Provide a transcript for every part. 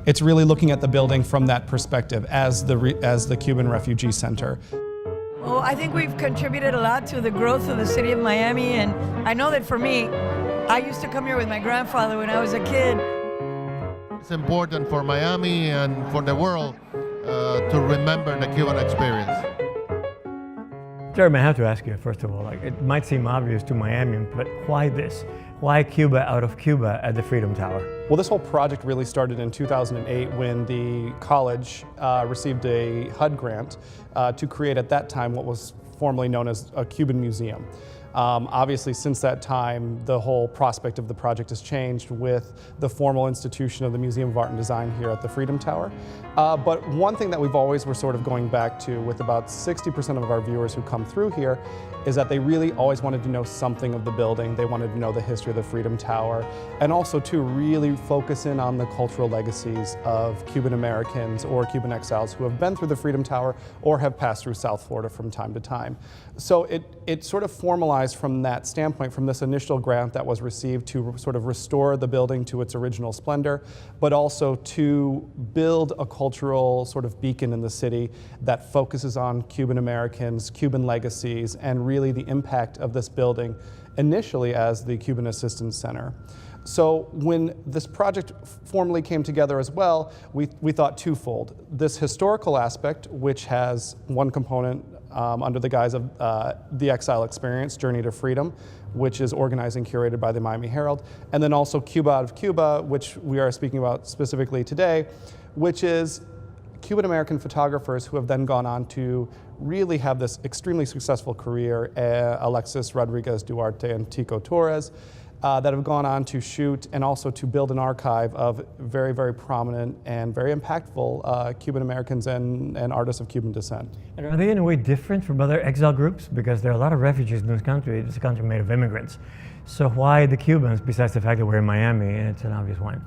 it's really looking at the building from that perspective as the Cuban Refugee Center. Well, I think we've contributed a lot to the growth of the city of Miami, and I know that for me, I used to come here with my grandfather when I was a kid. It's important for Miami and for the world to remember the Cuban experience. Jeremy, I have to ask you, first of all, it might seem obvious to Miamians, but why this? Why Cuba out of Cuba at the Freedom Tower? Well, this whole project really started in 2008 when the college received a HUD grant to create at that time what was formerly known as a Cuban museum. Obviously, since that time, the whole prospect of the project has changed with the formal institution of the Museum of Art and Design here at the Freedom Tower. But one thing that we've always were sort of going back to with about 60% of our viewers who come through here is that they really always wanted to know something of the building. They wanted to know the history of the Freedom Tower, and also to really focus in on the cultural legacies of Cuban Americans or Cuban exiles who have been through the Freedom Tower or have passed through South Florida from time to time. So it sort of formalized from that standpoint, from this initial grant that was received to sort of restore the building to its original splendor, but also to build a cultural sort of beacon in the city that focuses on Cuban Americans, Cuban legacies, and really the impact of this building initially as the Cuban Assistance Center. So when this project formally came together as well, we thought twofold. This historical aspect, which has one component under the guise of the Exile Experience, Journey to Freedom, which is organized and curated by the Miami Herald, and then also Cuba out of Cuba, which we are speaking about specifically today, which is Cuban American photographers who have then gone on to really have this extremely successful career, Alexis Rodriguez Duarte and Tico Torres, that have gone on to shoot and also to build an archive of very, very prominent and very impactful Cuban Americans and artists of Cuban descent. And are they in a way different from other exile groups? Because there are a lot of refugees in this country. It's a country made of immigrants. So why the Cubans, besides the fact that we're in Miami and it's an obvious one?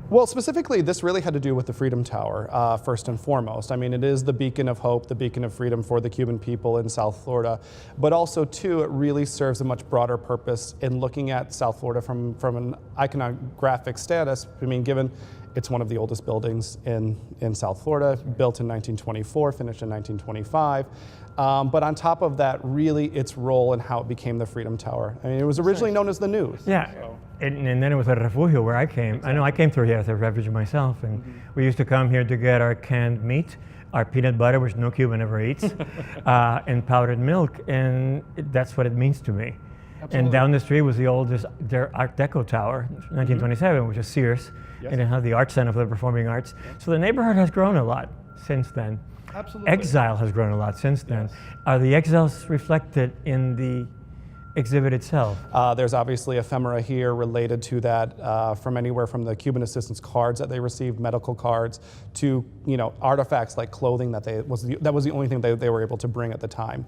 Well, specifically, this really had to do with the Freedom Tower, first and foremost. I mean, it is the beacon of hope, the beacon of freedom for the Cuban people in South Florida. But also, too, it really serves a much broader purpose in looking at South Florida from an iconographic status. I mean, given it's one of the oldest buildings in South Florida, built in 1924, finished in 1925. But on top of that, really its role in how it became the Freedom Tower. I mean, it was originally known as the News. Yeah, and then it was a refugio where I came. Exactly. I know I came through here as a refugee myself, and we used to come here to get our canned meat, our peanut butter, which no Cuban ever eats, and powdered milk, and that's what it means to me. Absolutely. And down the street was the oldest Art Deco tower, 1927, which is Sears, yes. And it had the Art Center for the Performing Arts. Yes. So the neighborhood has grown a lot since then. Absolutely. Exile has grown a lot since then. Yes. Are the exiles reflected in the exhibit itself? There's obviously ephemera here related to that, from anywhere from the Cuban assistance cards that they received, medical cards, to artifacts like clothing that was the only thing they were able to bring at the time.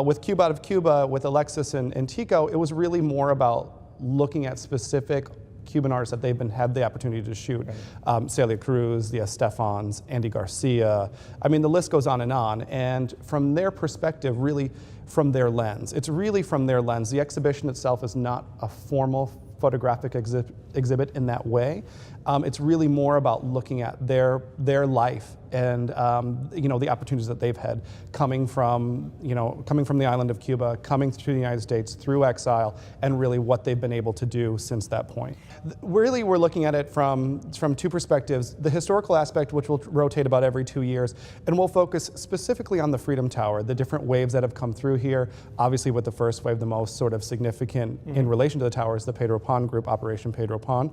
With Cuba out of Cuba, with Alexis and Tico, it was really more about looking at specific Cuban artists that they've had the opportunity to shoot. Right. Celia Cruz, the Estefans, Andy Garcia. I mean, the list goes on. And from their perspective, really from their lens. It's really from their lens. The exhibition itself is not a formal photographic exhibit in that way. It's really more about looking at their life and the opportunities that they've had coming from the island of Cuba, coming to the United States through exile, and really what they've been able to do since that point. Really, we're looking at it from two perspectives: the historical aspect, which will rotate about every 2 years, and we'll focus specifically on the Freedom Tower, the different waves that have come through here. Obviously, with the first wave, the most sort of significant in relation to the tower is the Pedro Pan Group, Operation Pedro Pan.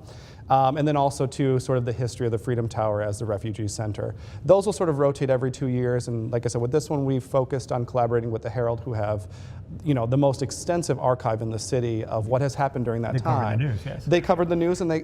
And then also to sort of the history of the Freedom Tower as the refugee center. Those will sort of rotate every 2 years, and like I said, with this one we've focused on collaborating with the Herald, who have the most extensive archive in the city of what has happened during that time. They covered the news, yes. They covered the news, and they,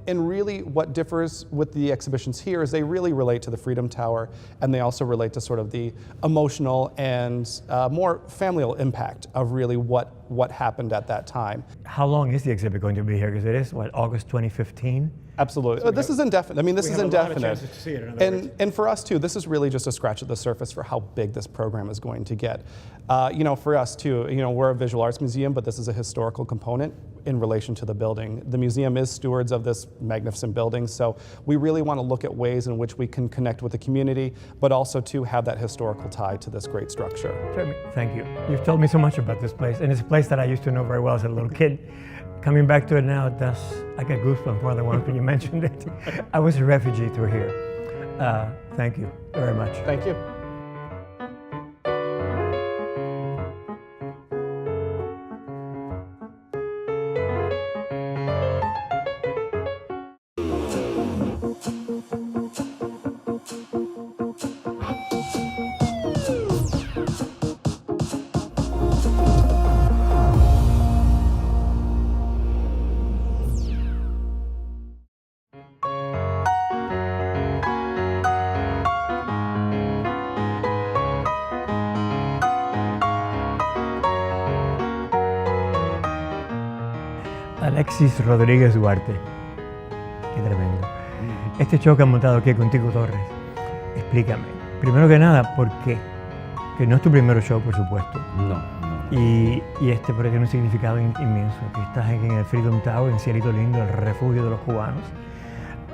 and really what differs with the exhibitions here is they really relate to the Freedom Tower, and they also relate to sort of the emotional and more familial impact of really what happened at that time. How long is the exhibit going to be here? Because it is, August 2015? Absolutely. So this is indefinite. I mean, this is indefinite. To see it, and for us too, this is really just a scratch at the surface for how big this program is going to get. For us too, we're a visual arts museum, but this is a historical component. in relation to the building. The museum is stewards of this magnificent building, so we really want to look at ways in which we can connect with the community, but also to have that historical tie to this great structure. Thank you. You've told me so much about this place, and it's a place that I used to know very well as a little kid. Coming back to it now, I get goosebumps more than once when you mentioned it. I was a refugee through here. Thank you very much. Thank you. Alexis Rodríguez Duarte. Qué tremendo. Este show que han montado aquí contigo, Torres, explícame. Primero que nada, ¿por qué? Que no es tu primer show, por supuesto. No. Y pero tiene un significado inmenso. Que estás en el Freedom Tower, en Cielito Lindo, el refugio de los cubanos.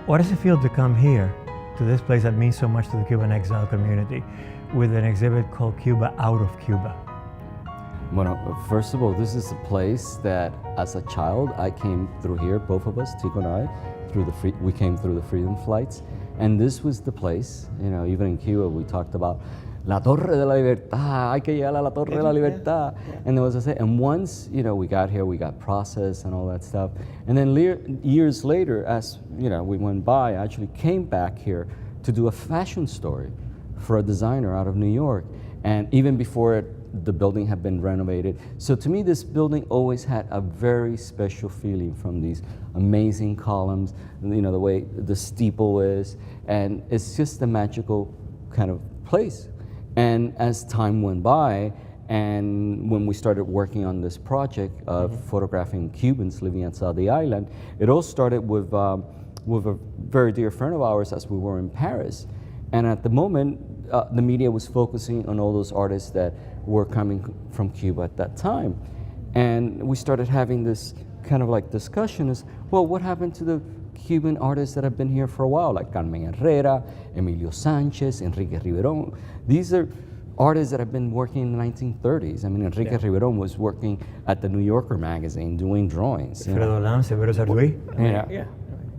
What does it feel to come here, to this place that means so much to the Cuban exile community, with an exhibit called Cuba Out of Cuba? Bueno, first of all, this is a place that, as a child, I came through here, both of us, Tico and I, we came through the freedom flights, and this was the place, you know, even in Cuba, we talked about La Torre de la Libertad, hay que llegar a la Torre de la Libertad, and there was and once, you know, we got here, we got processed and all that stuff, and then years later, as, you know, we went by, I actually came back here to do a fashion story for a designer out of New York, and even before the building had been renovated. So to me, this building always had a very special feeling from these amazing columns, you know, the way the steeple is, and it's just a magical kind of place. And as time went by, and when we started working on this project of photographing Cubans living outside the island, it all started with a very dear friend of ours as we were in Paris. And at the moment, the media was focusing on all those artists that were coming from Cuba at that time. And we started having this kind of like discussion is, well, what happened to the Cuban artists that have been here for a while, like Carmen Herrera, Emilio Sanchez, Enrique Riverón? These are artists that have been working in the 1930s. I mean, Enrique Riverón was working at the New Yorker magazine doing drawings. Fredo Lam, Severo Sarduy. Yeah.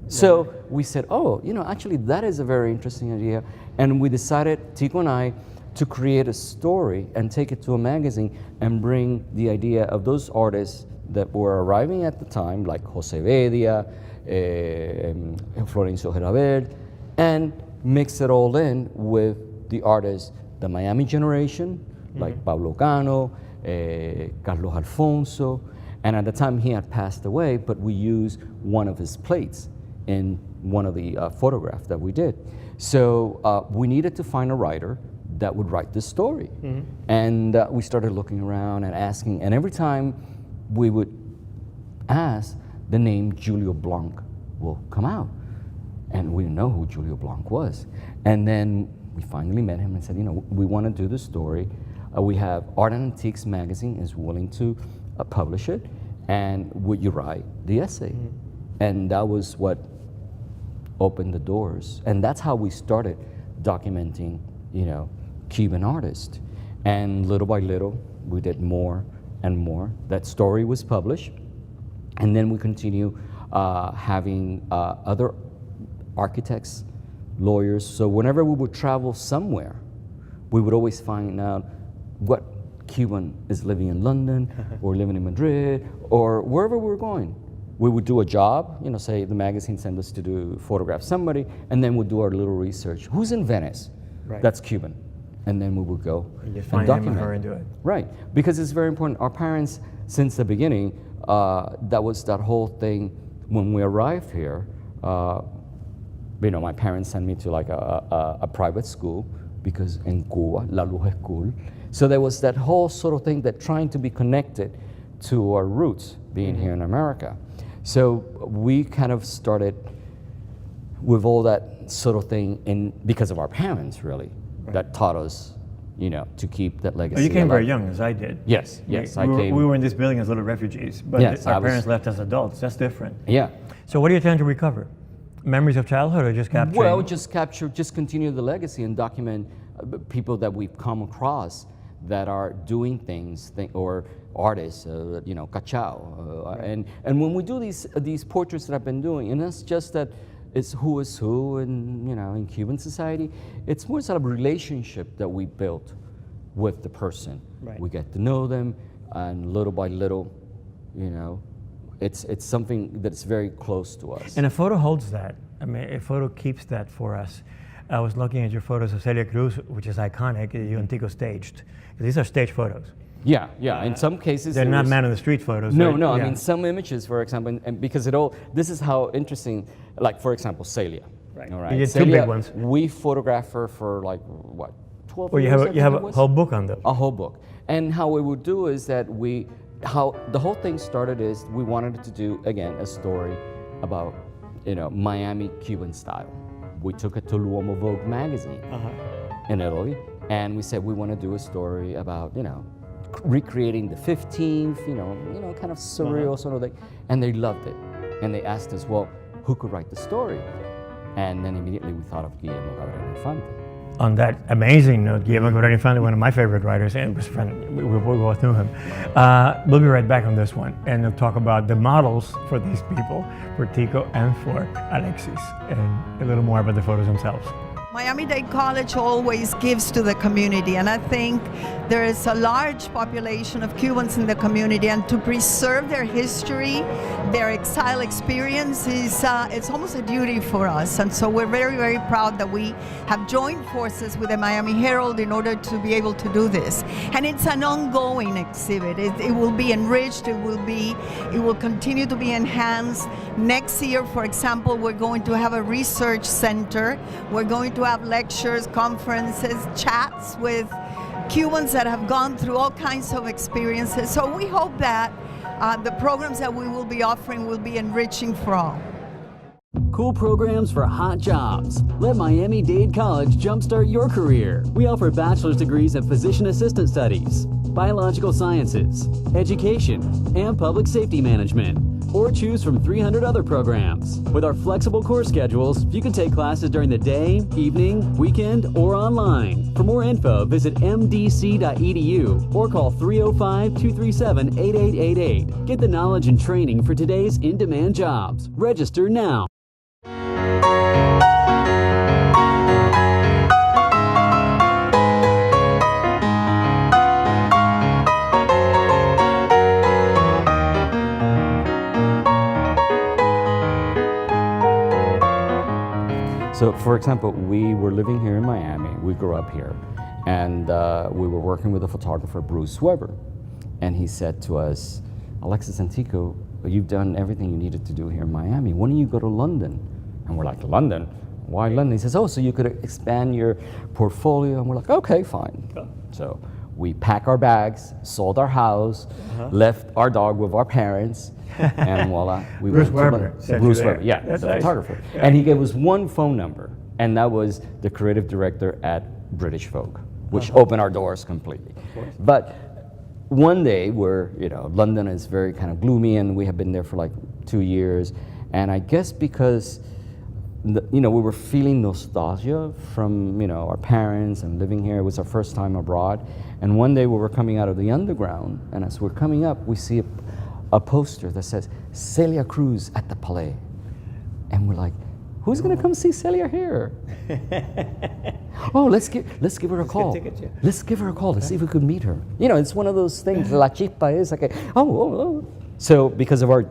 So we said, oh, you know, actually that is a very interesting idea. And we decided, Tico and I, to create a story and take it to a magazine and bring the idea of those artists that were arriving at the time, like Jose Bedia, Florencio Gerabert, and mix it all in with the artists, the Miami generation, like Pablo Cano, Carlos Alfonso, and at the time he had passed away, but we used one of his plates in one of the photographs that we did. So we needed to find a writer that would write this story. And we started looking around and asking, and every time we would ask, the name Julio Blanc will come out. And we didn't know who Julio Blanc was. And then we finally met him and said, you know, we want to do this story. We have Art and Antiques magazine is willing to publish it, and would you write the essay? And that was what opened the doors. And that's how we started documenting, you know, Cuban artists. And little by little, we did more and more. That story was published. And then we continue having other architects, lawyers. So whenever we would travel somewhere, we would always find out what Cuban is living in London or living in Madrid or wherever we were going. We would do a job, you know, say the magazine sent us to do photograph somebody, and then we'd do our little research. Who's in Venice? Right. That's Cuban. And then we would go And just and find him or document. her and do it. Right, because it's very important. Our parents, since the beginning, that was that whole thing. When we arrived here, you know, my parents sent me to like a private school because in Cuba, La Luz es cool. So there was that whole sort of thing that trying to be connected to our roots being here in America. So we kind of started with all that sort of thing because of our parents, really, that taught us, to keep that legacy Oh, you came alive. very young, as I did. Yes, I came. We were in this building as little refugees, but Yes, our parents left as adults. That's different. Yeah. So what do you tend to recover? Memories of childhood, or just capture? Well, just continue the legacy and document people that we've come across that are doing things, or artists, cachao. And when we do these portraits that I've been doing, and it's just that it's who is who in Cuban society, it's more sort of a relationship that we built with the person. Right. We get to know them, and little by little, it's something that's very close to us. And a photo holds that. I mean, a photo keeps that for us. I was looking at your photos of Celia Cruz, which is iconic. You and Tico staged. These are stage photos. Yeah. In some cases, They're not man on the street photos. No. Yeah. I mean, some images, for example, and because this is how interesting. Like, for example, Celia. Right. All right. You did Celia, two big ones. We photographed her for 12 Well, years. you have a whole book on those. A whole book. And how we would do is that how the whole thing started is we wanted to do, again, a story about, Miami Cuban style. We took it to L'Uomo Vogue magazine in Italy, and we said we want to do a story about, recreating the 15th, kind of surreal sort of thing. And they loved it. And they asked us, well, who could write the story? And then immediately we thought of Guillermo Cabrera Infante. On that amazing note, Guillermo Cabrera Infante, one of my favorite writers, and was friend. We both knew him. We'll be right back on this one, and we'll talk about the models for these people, for Tico and for Alexis, and a little more about the photos themselves. Miami-Dade College always gives to the community, and I think there is a large population of Cubans in the community, and to preserve their history, their exile experience it's almost a duty for us. And so we're very, very proud that we have joined forces with the Miami Herald in order to be able to do this. And it's an ongoing exhibit. It will be enriched. It will continue to be enhanced. Next year, for example, we're going to have a research center. We're going to have lectures, conferences, chats with Cubans that have gone through all kinds of experiences. So we hope that the programs that we will be offering will be enriching for all. Cool programs for hot jobs. Let Miami-Dade College jumpstart your career. We offer bachelor's degrees in physician assistant studies, biological sciences, education, and public safety management. Or choose from 300 other programs. With our flexible course schedules, you can take classes during the day, evening, weekend, or online. For more info, visit mdc.edu or call 305-237-8888. Get the knowledge and training for today's in-demand jobs. Register now. So, for example, we were living here in Miami. We grew up here. And we were working with the photographer, Bruce Weber. And he said to us, Alexis and Tico, you've done everything you needed to do here in Miami. Why don't you go to London? And we're like, London? Why London? He says, oh, so you could expand your portfolio. And we're like, okay, fine. So we packed our bags, sold our house, left our dog with our parents, and voila. We Bruce went to Weber. Bruce Weber, yeah, That's the nice. photographer. Yeah. And he gave us one phone number, and that was the creative director at British Vogue, which opened our doors completely. But one day, London is very kind of gloomy, and we have been there for like 2 years, and I guess because we were feeling nostalgia from our parents and living here. It was our first time abroad, and one day we were coming out of the underground, and as we're coming up, we see a poster that says Celia Cruz at the Palais, and we're like, who's gonna come see Celia here? Oh, let's give her a call. Let's give her a call to see if we could meet her. It's one of those things. La chispa is like, oh. So because of our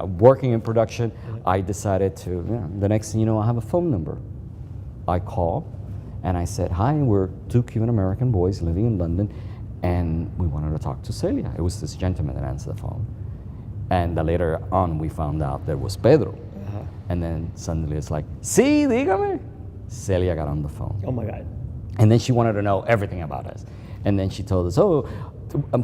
working in production, I decided to, the next thing you know, I have a phone number. I call and I said, hi, we're 2 Cuban American boys living in London, and we wanted to talk to Celia. It was this gentleman that answered the phone. And later on, we found out that it was Pedro. And then suddenly it's like, sí, dígame. Celia got on the phone. Oh my God. And then she wanted to know everything about us. And then she told us,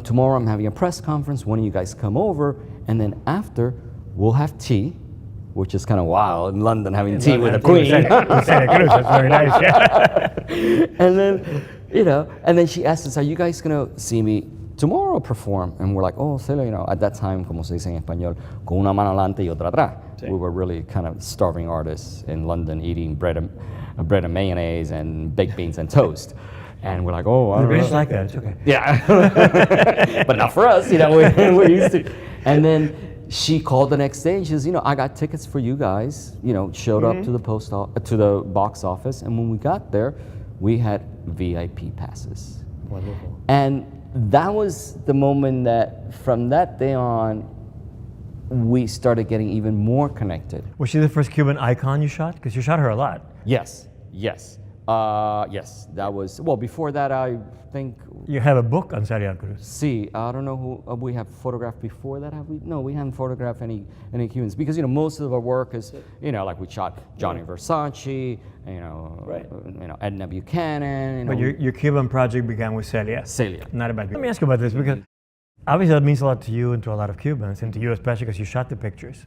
tomorrow I'm having a press conference. Why don't you guys come over? And then after, we'll have tea, which is kind of wild in London having tea with a queen. Santa Cruz, that's very nice. Yeah. And then you know, and then she asked us, are you guys gonna see me tomorrow perform? And we're like, oh, Celia, you know, at that time, como se dice en español, con una mano adelante y otra atrás. We were really kind of starving artists in London, eating bread and mayonnaise and baked beans and toast. And we're like, oh, I The don't British know. like that. It's okay. Yeah, but not for us, you know, we're used to. And then she called the next day and she says, you know, I got tickets for you guys, you know, showed up to the box office. And when we got there, we had VIP passes. Wonderful. And that was the moment that from that day on, we started getting even more connected. Was she the first Cuban icon you shot? Because you shot her a lot. Yes, yes. Yes, that was, well, before that, I think, You have a book on Celia Cruz. see, I don't know who we have photographed before that, have we? No, we haven't photographed any Cubans because, you know, most of our work is, you know, like we shot Johnny Versace, you know, Edna Buchanan. You know, But your Cuban project began with Celia. Celia. Not about. Let me ask you about this because obviously that means a lot to you and to a lot of Cubans, and to you especially because you shot the pictures.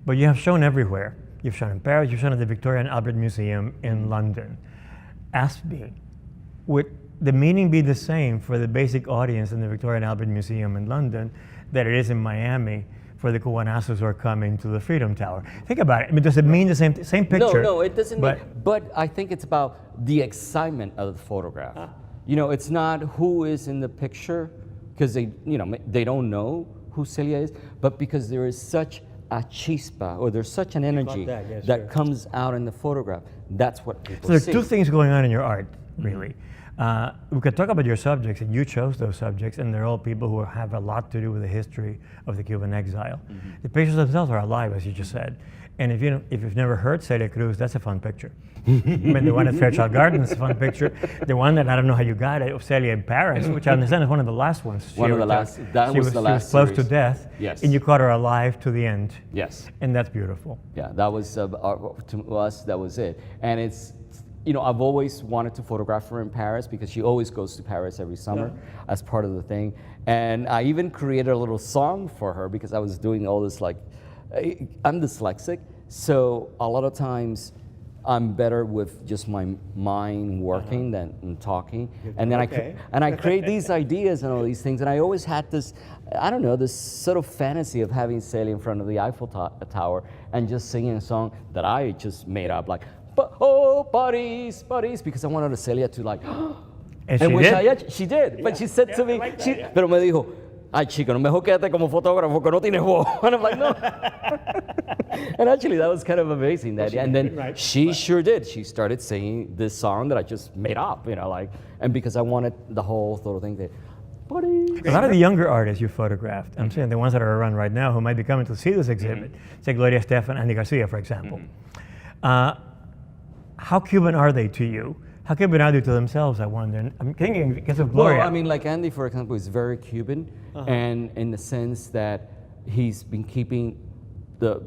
But you have shown everywhere. You've shown in Paris, you've shown at the Victoria and Albert Museum in London. Ask me, would the meaning be the same for the basic audience in the Victoria and Albert Museum in London that it is in Miami for the Cubanazos who are coming to the Freedom Tower? Think about it. I mean, does it mean the same picture? No, it doesn't. But I think it's about the excitement of the photograph. You know, it's not who is in the picture because they don't know who Celia is, but because there is such a chispa, or there's such an energy that comes out in the photograph. That's what people see. So there are two things going on in your art, really. We could talk about your subjects, and you chose those subjects, and they're all people who have a lot to do with the history of the Cuban exile. The pictures themselves are alive, as you just said. And if you've never heard Celia Cruz, that's a fun picture. I mean, the one at Fairchild Gardens is a fun picture. The one that I don't know how you got it, of Celia in Paris, which I understand is one of the last ones. One of the last. That was the last. She was close to death. Yes. And you caught her alive to the end. Yes. And that's beautiful. Yeah, that was to us. That was it. And it's, you know, I've always wanted to photograph her in Paris because she always goes to Paris every summer as part of the thing. And I even created a little song for her because I was doing all this, like, I'm dyslexic, so a lot of times I'm better with just my mind working than talking. And then I create these ideas and all these things. And I always had this, I don't know, this sort of fantasy of having Celia in front of the Eiffel Tower and just singing a song that I just made up, like, oh, Paris, Paris, because I wanted Celia to, like, and she did? She did, but she said to me, pero me dijo, ay, chico, no mejor quédate como fotógrafo que no tienes voz. And I'm like, no. And actually, that was kind of amazing. And then she sure did. She started singing this song that I just made up, you know, like, and because I wanted the whole sort of thing that, a lot of the younger artists you photographed, I'm saying the ones that are around right now who might be coming to see this exhibit, say Gloria Estefan, Andy Garcia, for example. How Cuban are they to you? How Cuban are they to themselves, I wonder? I'm thinking because of Gloria. Well, I mean, like Andy, for example, is very Cuban, and in the sense that he's been keeping the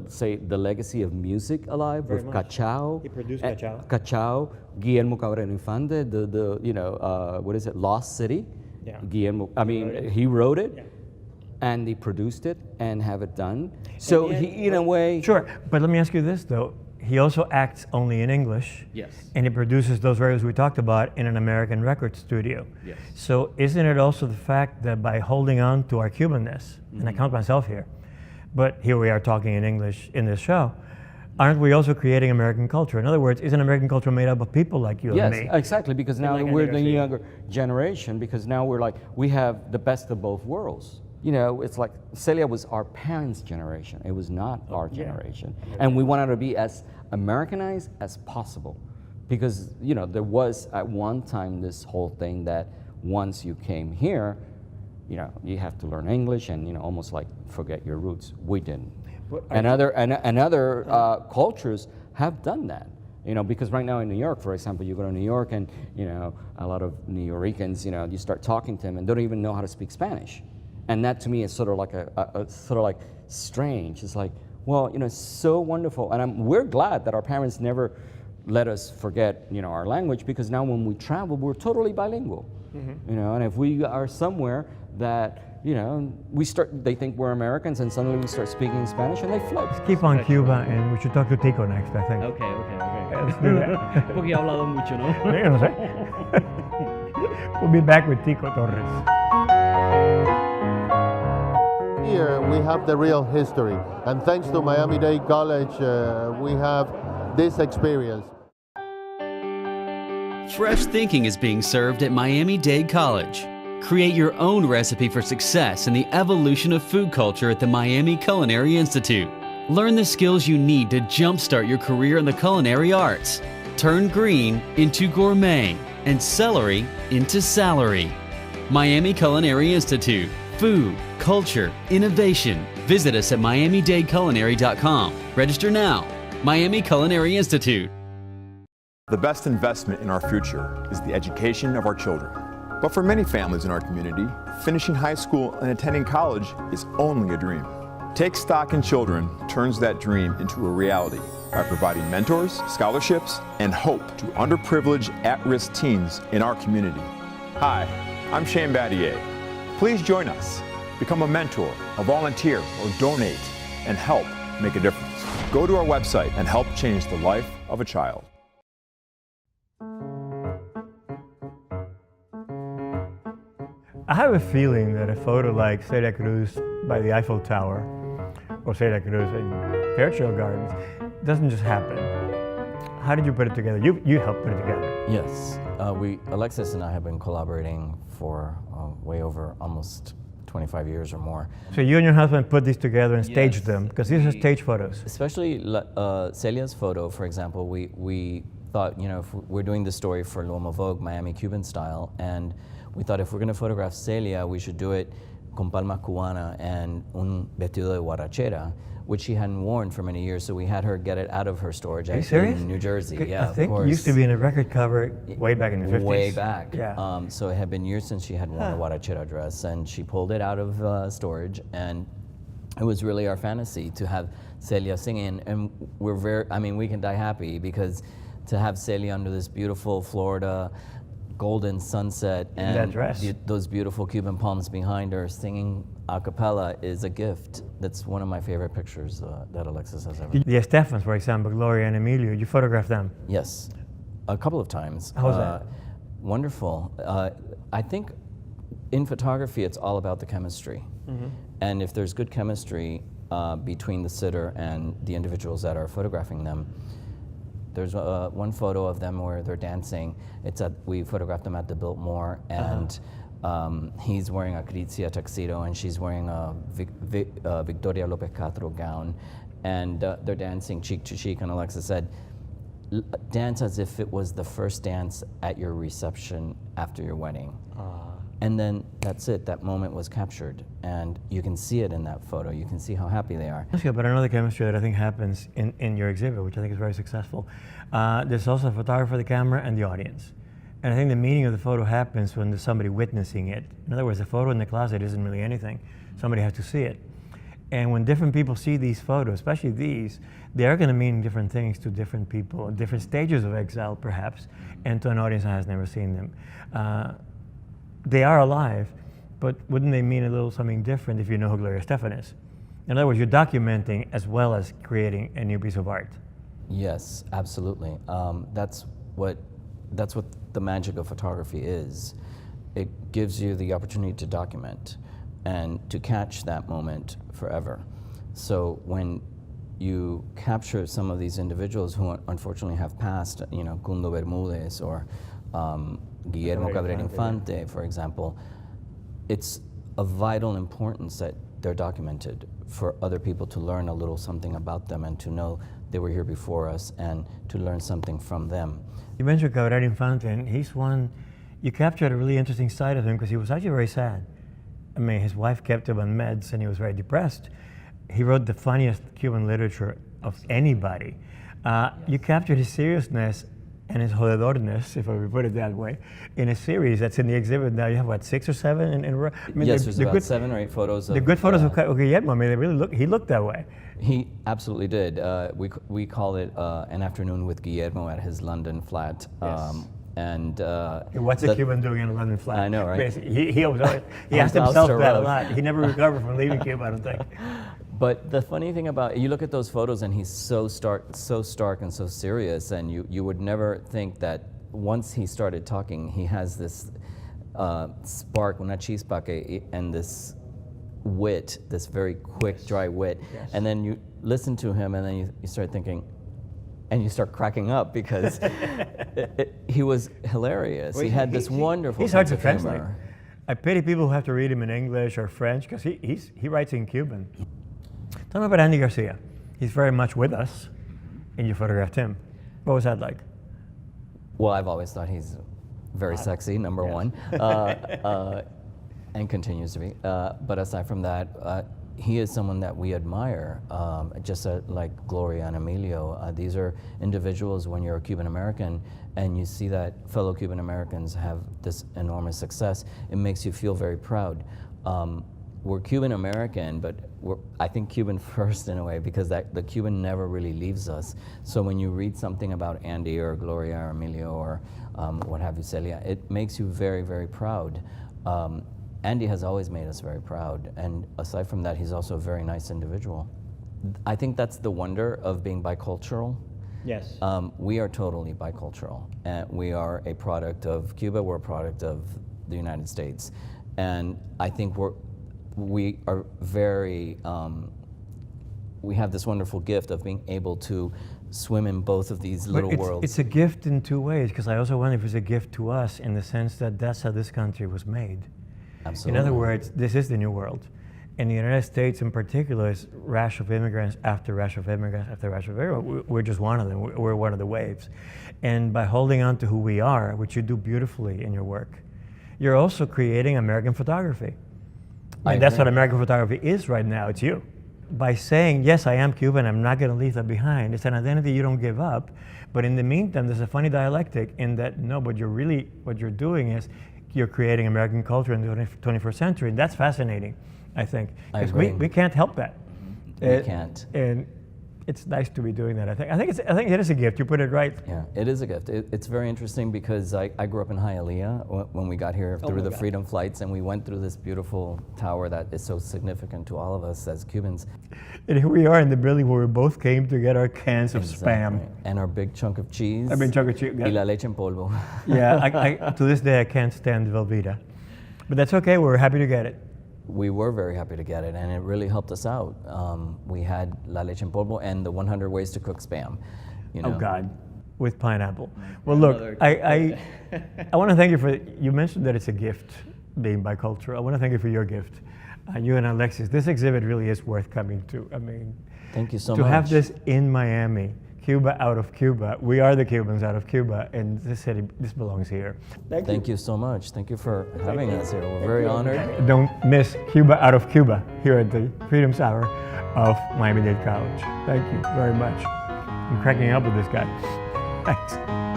legacy of music alive with Cachao. He produced Cachao. Cachao, Guillermo Cabrera Infante, what is it, Lost City? Yeah. Guillermo, I mean, he wrote it, and he produced it and have it done. So he, in a way. Sure, but let me ask you this though. He also acts only in English. Yes. And he produces those records we talked about in an American record studio. Yes. So isn't it also the fact that by holding on to our Cubanness, and I count myself here, but here we are talking in English in this show, aren't we also creating American culture? In other words, isn't American culture made up of people like you and me? Yes, exactly, because now we're the younger generation, because now we're like, we have the best of both worlds. You know, it's like Celia was our parents' generation. It was not our generation. And we wanted to be as Americanized as possible. Because, you know, there was at one time this whole thing that once you came here, you know, you have to learn English and, you know, almost like forget your roots. We didn't. And other cultures have done that. You know, because right now in New York, for example, you go to New York and, you know, a lot of New Yorkers, you know, you start talking to them and don't even know how to speak Spanish. And that to me is sort of like strange. It's like, well, you know, it's so wonderful. And we're glad that our parents never let us forget, you know, our language, because now when we travel, we're totally bilingual. You know, and if we are somewhere that, you know, they think we're Americans and suddenly we start speaking Spanish and they flip. Let's keep on Cuba and we should talk to Tico next, I think. Okay. Let's do that. Porque he hablado mucho, ¿no? Yo no sé. We'll be back with Tico Torres. Here we have the real history, and thanks to Miami-Dade College, we have this experience. Fresh thinking is being served at Miami-Dade College. Create your own recipe for success in the evolution of food culture at the Miami Culinary Institute. Learn the skills you need to jumpstart your career in the culinary arts. Turn green into gourmet and celery into salary. Miami Culinary Institute. Food, culture, innovation. Visit us at miamidadeculinary.com. Register now. Miami Culinary Institute. The best investment in our future is the education of our children. But for many families in our community, finishing high school and attending college is only a dream. Take Stock in Children turns that dream into a reality by providing mentors, scholarships, and hope to underprivileged, at-risk teens in our community. Hi, I'm Shane Battier. Please join us. Become a mentor, a volunteer, or donate and help make a difference. Go to our website and help change the life of a child. I have a feeling that a photo like Celia Cruz by the Eiffel Tower or Celia Cruz in Fairchild Gardens doesn't just happen. How did you put it together? You helped put it together. Yes, Alexis and I have been collaborating for way over almost 25 years or more. So you and your husband put these together and staged them, because these are stage photos. Especially Celia's photo, for example, we thought, you know, if we're doing the story for Loma Vogue, Miami Cuban style, and we thought if we're going to photograph Celia, we should do it con palma cubana and un vestido de guarachera, which she hadn't worn for many years, so we had her get it out of her storage in New Jersey. Yeah, I think of course. It used to be in a record cover way back in the 50s. Way back. Yeah. So it had been years since she had worn a guarachera dress, and she pulled it out of storage, and it was really our fantasy to have Celia singing, and we're we can die happy, because to have Celia under this beautiful Florida golden sunset and that dress. Those beautiful Cuban palms behind her singing a cappella is a gift. That's one of my favorite pictures that Alexis has ever. The Estefans, for example, Gloria and Emilio, you photographed them. Yes, a couple of times. How was that? Wonderful. I think in photography it's all about the chemistry. Mm-hmm. And if there's good chemistry between the sitter and the individuals that are photographing them, there's one photo of them where they're dancing. We photographed them at the Biltmore, and he's wearing a Crizia tuxedo, and she's wearing a Victoria Lopez Castro gown, and they're dancing cheek to cheek. And Alexa said, "Dance as if it was the first dance at your reception after your wedding." And then that's it. That moment was captured, and you can see it in that photo. You can see how happy they are. But another chemistry that I think happens in your exhibit, which I think is very successful, there's also a photographer, the camera, and the audience. And I think the meaning of the photo happens when there's somebody witnessing it. In other words, the photo in the closet isn't really anything. Somebody has to see it. And when different people see these photos, especially these, they are going to mean different things to different people, different stages of exile, perhaps, and to an audience that has never seen them. They are alive, but wouldn't they mean a little something different if you know who Gloria Estefan is? In other words, you're documenting as well as creating a new piece of art. Yes, absolutely. That's what the magic of photography is. It gives you the opportunity to document and to catch that moment forever. So when you capture some of these individuals who unfortunately have passed, you know, Cundo Bermudez or Guillermo Cabrera Infante, for example, it's of vital importance that they're documented for other people to learn a little something about them and to know they were here before us and to learn something from them. You mentioned Cabrera Infante, and he's one, you captured a really interesting side of him because he was actually very sad. I mean, his wife kept him on meds and he was very depressed. He wrote the funniest Cuban literature of anybody. Yes. You captured his seriousness and his jodedorness, if I would put it that way, in a series that's in the exhibit now. You have, what, 6 or 7 in a row? I mean, yes, there's about 7 or 8 photos of... The good photos of Guillermo, I mean, they really he looked that way. He absolutely did. We call it An Afternoon with Guillermo at his London flat. Yes. And what's a Cuban doing in a London flat? I know, right? Basically, he asked himself that a lot. He never recovered from leaving Cuba, I don't think. But the funny thing about, you look at those photos and he's so stark and so serious, and you would never think that once he started talking, he has this spark, una chispa, and this wit, this very quick, dry wit. Yes. And then you listen to him, and then you start thinking, and you start cracking up because he was hilarious. Well, he had this wonderful He's hard to sense of humor. translate. I pity people who have to read him in English or French because he writes in Cuban. Tell me about Andy Garcia. He's very much with us, and you photographed him. What was that like? Well, I've always thought he's very sexy, number one, and continues to be. But aside from that, he is someone that we admire, just like Gloria and Emilio. These are individuals, when you're a Cuban American and you see that fellow Cuban Americans have this enormous success, it makes you feel very proud. We're Cuban American, but I think Cuban first in a way, because the Cuban never really leaves us. So when you read something about Andy or Gloria or Emilio or what have you, Celia, it makes you very, very proud. Andy has always made us very proud, and aside from that, he's also a very nice individual. I think that's the wonder of being bicultural. Yes. We are totally bicultural, and we are a product of Cuba, we're a product of the United States, and I think we are very, we have this wonderful gift of being able to swim in both of these little worlds. It's a gift in two ways, because I also wonder if it's a gift to us in the sense that that's how this country was made. Absolutely. In other words, this is the new world. And the United States in particular is rash of immigrants after rash of immigrants after rash of immigrants. We're just one of them. We're one of the waves. And by holding on to who we are, which you do beautifully in your work, you're also creating American photography. And that's what American photography is right now. It's you. By saying, yes, I am Cuban, I'm not going to leave that behind. It's an identity you don't give up. But in the meantime, there's a funny dialectic in that, no, but what you're doing is you're creating American culture in the 21st century. And that's fascinating, I think. Because we can't help that. We can't. And it's nice to be doing that. I think it is a gift. You put it right. Yeah, it is a gift. It's very interesting because I grew up in Hialeah when we got here through the Freedom Flights, and we went through this beautiful tower that is so significant to all of us as Cubans. And here we are in the building where we both came to get our cans of Spam. And our big chunk of cheese. Our big chunk of cheese. Y la leche en polvo. Yeah, to this day I can't stand Velveeta. But that's okay, we're happy to get it. We were very happy to get it, and it really helped us out. We had la leche en polvo and the 100 ways to cook Spam. You know? Oh God, with pineapple. Well look, I want to thank you for, you mentioned that it's a gift being bicultural. I want to thank you for your gift. You and Alexis, this exhibit really is worth coming to. I mean, thank you so much. To have this in Miami, Cuba out of Cuba. We are the Cubans out of Cuba, and this city, this belongs here. Thank you so much. Thank you for having us here. We're very honored. Don't miss Cuba out of Cuba here at the Freedom Hour of Miami-Dade College. Thank you very much. I'm cracking up with this guy. Thanks.